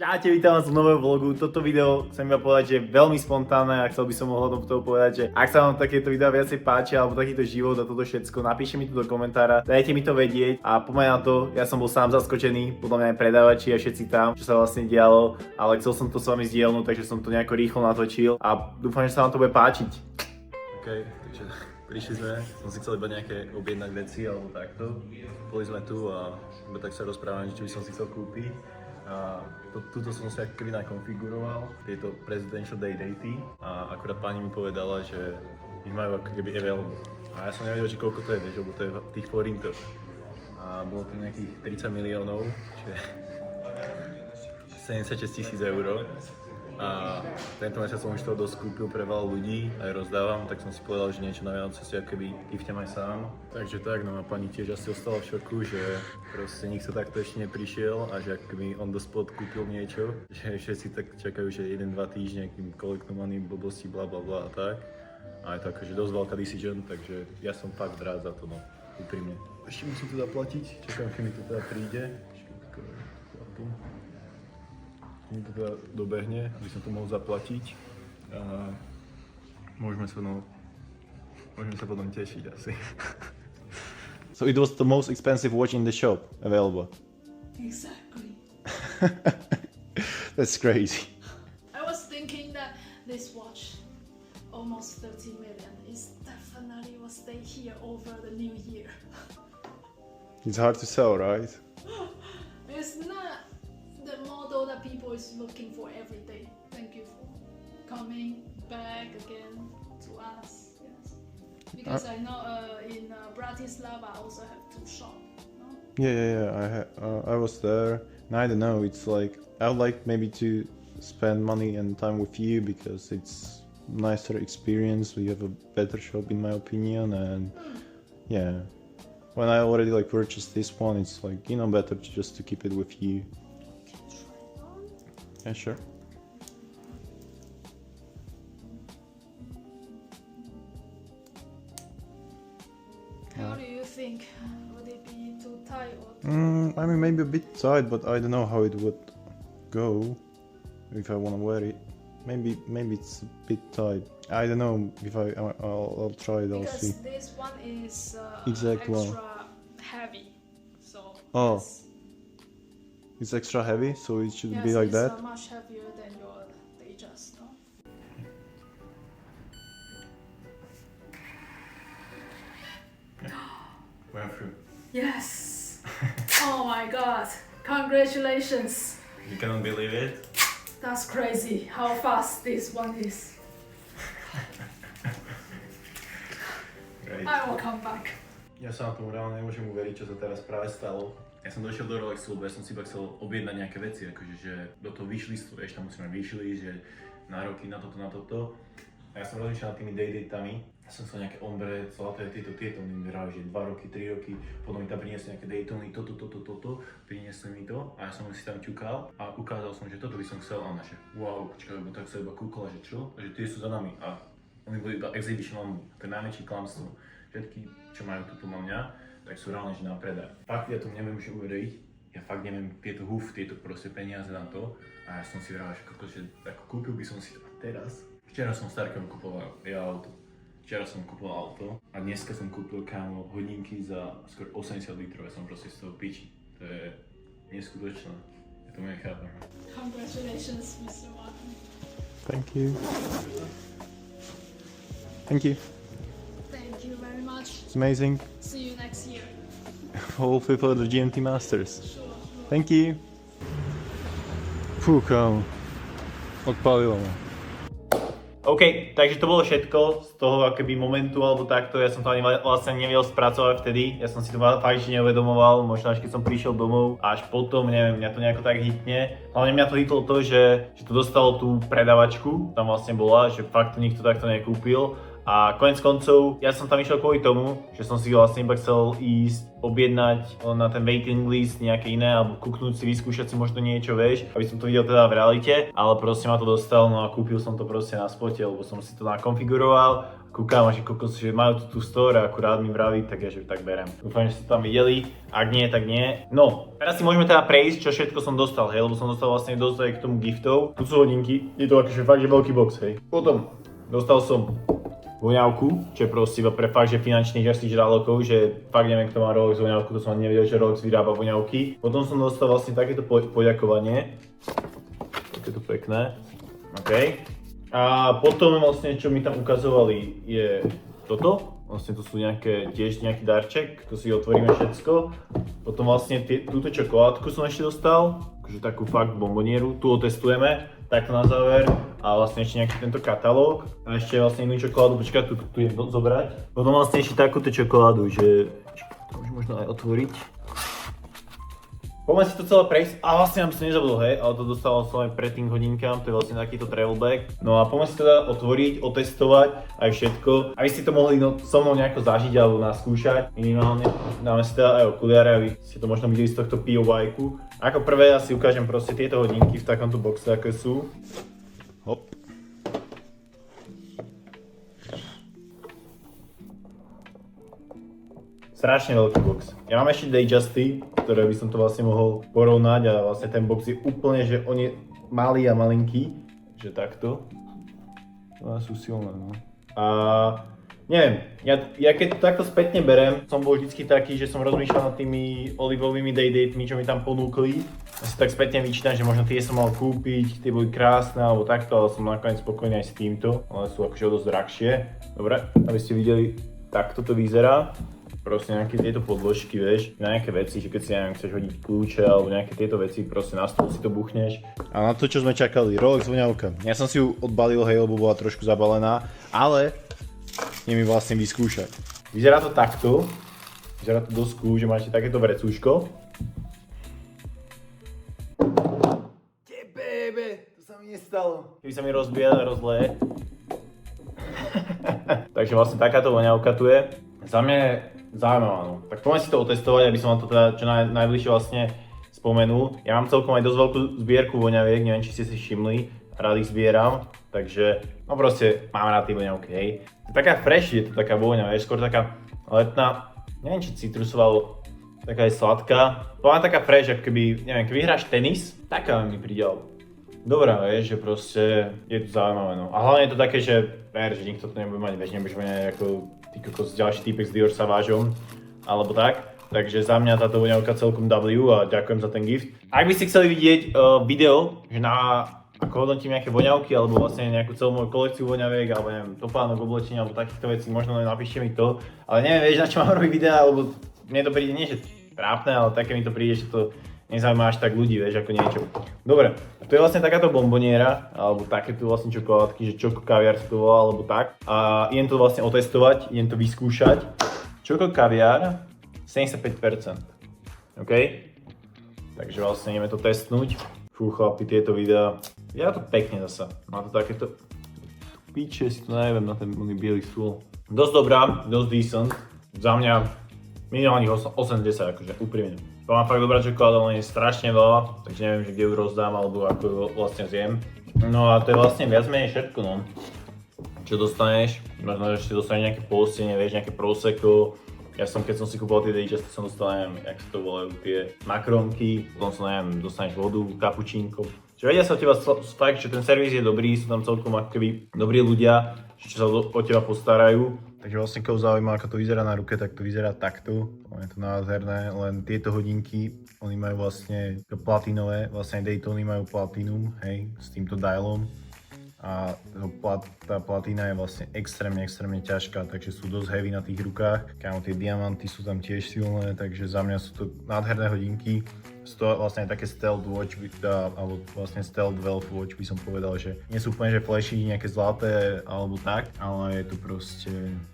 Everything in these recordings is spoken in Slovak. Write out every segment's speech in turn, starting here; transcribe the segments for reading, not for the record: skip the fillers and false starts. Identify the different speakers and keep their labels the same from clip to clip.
Speaker 1: Čaute, vítam vás v novom vlogu. Toto video chcem iba povedať, že je veľmi spontánne a chcel by som ohľadom toho povedať, že ak sa vám takéto videá viacej páčia alebo takýto život a toto všetko, napíšte mi tu do komentára, dajte mi to vedieť a poďme na to. Ja som bol sám zaskočený, podľa mňa aj predávači a všetci tam, čo sa vlastne dialo, ale chcel som to s vami zdieľnuť, takže som to nejako rýchlo natočil a dúfam, že sa vám to bude páčiť. OK, takže prišli sme, som si chcel iba nejaké objednať veci alebo takto. Boli sme tu a iba tak sa rozprávame, čo by som si chcel kúpiť. A tuto som si ako keby nakonfiguroval, tieto Presidential Day daty a akurát pani mi povedala, že ich majú ako keby available. A ja som nevedel, že koľko to je, vieš, lebo to je v tých forintoch. A bolo to nejakých 30 miliónov, čiže 76 000 eur. A tento mesiac som už toho dosť kúpil pre veľa ľudí, aj rozdávam, tak som si povedal, že niečo na Vianoce si akoby giftem aj sám. Takže tak, no a pani tiež asi ostala v šoku, že proste nikto takto ešte neprišiel a že akoby on the spot kúpil niečo, že všetci tak čakajú, že 1-2 týždne, akým kolektovaný blbosti, bla bla bla a tak. A je to akože dosť veľká decision, takže ja som fakt rád za to, no, úprimne. Ešte musím to zaplatiť, čakám, keď mi to teda príde. Mi to teda dobehne, aby som to mohol zaplatiť a môžeme sa potom tešiť asi. So it was the most expensive watch in the shop available.
Speaker 2: Exactly.
Speaker 1: That's crazy.
Speaker 2: I was thinking that this watch, almost 30 million, is definitely will stay here over the new year.
Speaker 1: It's hard to sell, right?
Speaker 2: It's not the model that people is looking for every day. Thank you for coming back again to us. Yes. Because I know in Bratislava I also have to shop. No?
Speaker 1: Yeah. I was there, and I don't know. It's like I would like maybe to spend money and time with you because it's nicer experience. We have a better shop in my opinion, and yeah. When I already like purchased this one, it's like better just to keep it with you. Yeah, sure.
Speaker 2: How do you think? Would it be too tight or
Speaker 1: I mean, maybe a bit tight, but I don't know how it would go if I want to wear it. Maybe it's a bit tight. I don't know if I'll try it. I'll
Speaker 2: because
Speaker 1: see.
Speaker 2: this one is
Speaker 1: Exactly.
Speaker 2: extra heavy. So
Speaker 1: Oh.
Speaker 2: yes.
Speaker 1: It's extra heavy, so it should
Speaker 2: Yes,
Speaker 1: be like
Speaker 2: it's
Speaker 1: that.
Speaker 2: much heavier than your Tejas, no?
Speaker 1: We're through.
Speaker 2: Yes! Oh my god! Congratulations!
Speaker 1: You cannot believe it.
Speaker 2: That's crazy how fast this one is.
Speaker 1: Great.
Speaker 2: I will come back.
Speaker 1: Ja sa na tomu reálne nemôžem uveriť, čo sa teraz práve stalo. Ja som došiel do Rolexu, lebo ja som si iba chcel objednať nejaké veci, akože že do toho wishlistu, vieš, tam musíme vyšli, že nároky na toto. A ja som rozmýšľal nad tými day-datami. Ja som chcel nejaké ombre, zlaté tieto mi vybrali, že 2 roky, 3 roky, potom mi tam priniesli nejaké Daytony, toto, priniesli mi to a ja som si tam ťukal a ukázal som, že toto by som chcel a ona že wow, počkaj, lebo tak sa iba kúkala, že čo? A že tie sú za nami a oni boli iba exhibition only, to je najväčšie klamstvo. Všetky, čo majú tu na mňa, tak sú reálne, že na predaj. Fakt ja to neviem už uveriť, ja fakt neviem tieto tieto proste peniaze na to a ja som si vral, že ako kúpil by som si to teraz. Včera som Starkom kupoval auto. Včera som kupoval auto a dneska som kúpil kámo hodinky za skoro 80 litrov, ja som proste z toho piči. To je neskutočné, ja to nechápem.
Speaker 2: Congratulations, Mr. Martin.
Speaker 1: Thank you. Thank you.
Speaker 2: Thank you very much.
Speaker 1: It's amazing.
Speaker 2: See you next year.
Speaker 1: Hopefully for the GMT Masters.
Speaker 2: Sure.
Speaker 1: Thank you. Fú, kámo. Odpalilo ma. OK, takže to bolo všetko z toho akoby momentu alebo takto, ja som to ani vlastne nevedel spracovať vtedy, ja som si to fakt neuvedomoval, možno až keď som prišiel domov, až potom, neviem, mňa to nejako tak hitne. Hlavne mňa to hitlo to, že to dostalo tú predavačku, tam vlastne bola, že fakt to nikto takto nekúpil A koniec koncov, ja som tam išiel kvôli tomu, že som si vlastne iba chcel ísť objednať na ten waiting list nejaké iné, alebo kúknúť si, vyskúšať si možno niečo, vieš, aby som to videl teda v realite, ale proste ma to dostal, no a kúpil som to proste na spote, lebo som si to nakonfiguroval, kúkam a že kokos, že majú tú store a akurát mi vraví, tak ja že tak berem. Dúfam, že ste to tam videli, ak nie, tak nie. No, teraz si môžeme teda prejsť, čo všetko som dostal, hej, lebo som dostal vlastne dosť aj k tomu giftov. Tu sú hodinky, je to akože fakt, že veľký box, hej. Potom dostal som voňavku, čo je proste iba pre fakt, že finančných asi žralokov, že fakt neviem, kto má Rolex voňavku, to som ani nevedel, že Rolex vyrába voňavky. Potom som dostal vlastne takéto poďakovanie. Takéto pekné. OK. A potom vlastne, čo mi tam ukazovali, je toto. Vlastne to sú tiež nejaký darček, to si otvoríme všetko. Potom vlastne túto čokoládku som ešte dostal, akože takú fakt bombonieru, tu otestujeme, takto na záver. A vlastne ešte nejaký tento katalóg. A ešte vlastne inú čokoládu, počkaj, tu idem zobrať. Potom vlastne ešte takúto čokoládu, že to už možno aj otvoriť. Poďme si to celé prejsť. A vlastne nám som nezabudol, hej, ale to dostal som aj pred tým hodinkám, to je vlastne takýto travel bag. No a poďme si teda otvoriť, otestovať aj všetko. Aby ste to mohli so mnou nejako zažiť alebo naskúšať. Minimálne dáme si teda aj okuliare, aby ste to možno videli z tohto POV-ku. Ako prvé ja si ukážem proste tieto hodinky v takomto boxe, aké sú. Hop. Strašne veľký box. Ja mám ešte Datejusty, ktoré by som to vlastne mohol porovnať a vlastne ten box je úplne, že on je malý a malinký. Že takto. No, sú silné, no. A neviem, ja keď to takto spätne berem, som bol vždycky taký, že som rozmýšľal nad tými olivovými day-datemi, čo mi tam ponúkli. Ja si tak spätne vyčítam, že možno tie som mal kúpiť, tie boli krásne alebo takto, ale som nakoniec spokojný aj s týmto, ale sú akože o dosť drahšie. Dobre, aby ste videli, takto to vyzerá. Proste nejaké tieto podložky, vieš, na nejaké veci, že keď si neviem, chceš hodiť kľúče alebo nejaké tieto veci, proste na stôl si to buchneš. A na to, čo sme čakali, Rolex voňavka. Ja som si ju odbalil, hej, lebo bola trošku zabalená, ale idem mi vlastne vyskúšať. Vyzerá to takto, vyzerá to dosť cool, že máte takéto vrecúško. Bebe, to sa mi nestalo. Keby sa mi rozbije, rozleje. Takže vlastne takáto voňavka tu je. Za mňa je zaujímavá, no. Tak poďme si to otestovať, aby som vám to teda čo najbližšie vlastne spomenul. Ja mám celkom aj dosť veľkú zbierku voňaviek, neviem, či ste si všimli, rád ich zbieram, takže no proste mám rád tie voňavky, hej. Taká fresh je to taká vôňa, vieš, skôr taká letná, neviem, či citrusová, taká je sladká. Poviem taká fresh, ako keby, neviem, keby hráš tenis, taká mi príde dobrá, vieš, že proste je to zaujímavé, no. A hlavne je to také, že nikto to nebude mať, vieš, nebudeš mať ako ty kokos ďalší týpek s Dior Savageom, alebo tak. Takže za mňa táto voňavka celkom W a ďakujem za ten gift. Ak by ste chceli vidieť video, že ako hodnotím nejaké voňavky, alebo vlastne nejakú celú moju kolekciu voňaviek, alebo neviem, topánok, oblečenia, alebo takýchto vecí, možno len napíšte mi to. Ale neviem, vieš, na čo mám robiť videa, alebo mne to príde nie, že trápne, ale také mi to príde, že to nezaujíma až tak ľudí, vieš, ako niečo. Dobre, to je vlastne takáto bomboniera, alebo takéto vlastne čokoládky, že čoko kaviár sa to volá, alebo tak. A idem to vlastne otestovať, idem to vyskúšať. Čoko kaviár 75%, OK? Takže vlastne ideme to testnúť. Fú, chlapi, tieto videá, ja to pekne zasa. Má to takéto piče, si to neviem na ten bielý stôl. Dosť dobrá, dosť decent. Za mňa minimálnych 80, akože úprimne. To má fakt dobrá čokoláda, ale je strašne veľa, takže neviem, že kde ju rozdám alebo ako ju vlastne zjem. No a to je vlastne viac menej všetko, no. Čo dostaneš, možno, že si dostaneš nejaké polstenie, vieš, nejaké prosecco. Ja som, keď som si kúpil tie Datejusty, som dostal, neviem, jak sa to volajú, tie makronky, potom som, neviem, dostaneš vodu, kapučínko. Čiže vedia sa o teba fakt, že ten servis je dobrý, sú tam celkom akoby dobrí ľudia, čo sa o teba postarajú. Takže vlastne koho zaujíma, ako to vyzerá na ruke, tak to vyzerá takto. Je to nádherné, len tieto hodinky, oni majú vlastne platinové, vlastne Daytony majú platinum, hej, s týmto dialom. A tá platina je vlastne extrémne ťažká, takže sú dosť heavy na tých rukách. Kámo, tie diamanty sú tam tiež silné, takže za mňa sú to nádherné hodinky. Sú to vlastne také stealth watch, alebo vlastne stealth wealth watch by som povedal, že nie sú úplne že flashy, nejaké zlaté alebo tak, ale je to proste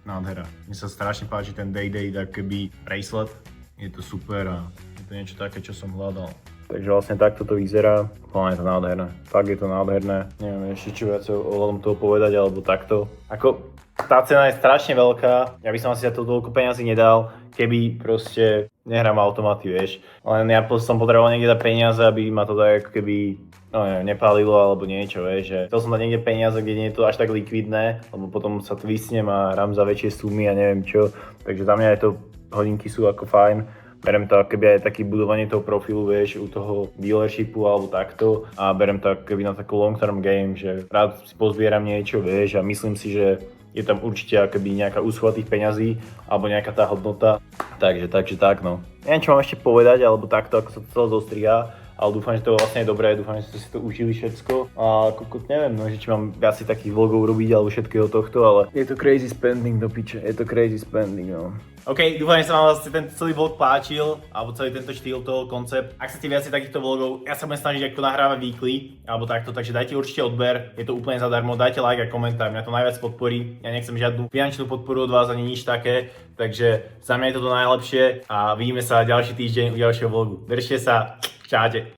Speaker 1: nádhera. Mne sa strašne páči ten day-day, tak keby bracelet, je to super a je to niečo také, čo som hľadal. Takže vlastne takto to vyzerá, hlavne je to nádherné, fakt je to nádherné, neviem ešte čo viac ohľadom toho povedať alebo takto. Ako Tá cena je strašne veľká, ja by som asi za to toľko peniazy nedal, keby proste nehrám automaty, vieš. Len ja som potreboval niekde dať peniaze, aby ma to tak ako keby nepálilo alebo niečo, vieš. Že chcel som dať niekde peniaze, kde nie je to až tak likvidné, lebo potom sa twistnem a hrám za väčšie sumy a neviem čo. Takže za mňa je to, hodinky sú ako fajn. Berem to keby aj taký budovanie toho profilu, vieš, u toho dealershipu alebo takto a berem to keby na takú long term game, že rád si pozbieram niečo, vieš, a myslím si, že je tam určite akoby nejaká úschova tých peňazí alebo nejaká tá hodnota, takže tak no. Neviem, čo mám ešte povedať, alebo takto, ako sa to celé zostriha, ale dúfam, že to bolo vlastne dobré, dúfam, že ste si to užili všetko a neviem, no, že či mám viac takých vlogov robiť alebo všetkého tohto, ale je to crazy spending do piče, je to crazy spending, no. OK, dúfam, že sa vám vlastne ten celý vlog páčil, alebo celý tento štýl, toho koncept. Ak chcete viac takýchto vlogov, ja sa budem snažiť ako nahrávať weekly, alebo takto, takže dajte určite odber, je to úplne zadarmo, dajte like a komentár, mňa to najviac podporí, ja nechcem žiadnu finančnú podporu od vás ani nič také, takže za mňa je toto najlepšie a vidíme sa ďalší týždeň u ďalšieho vlogu. Držte sa, čaute.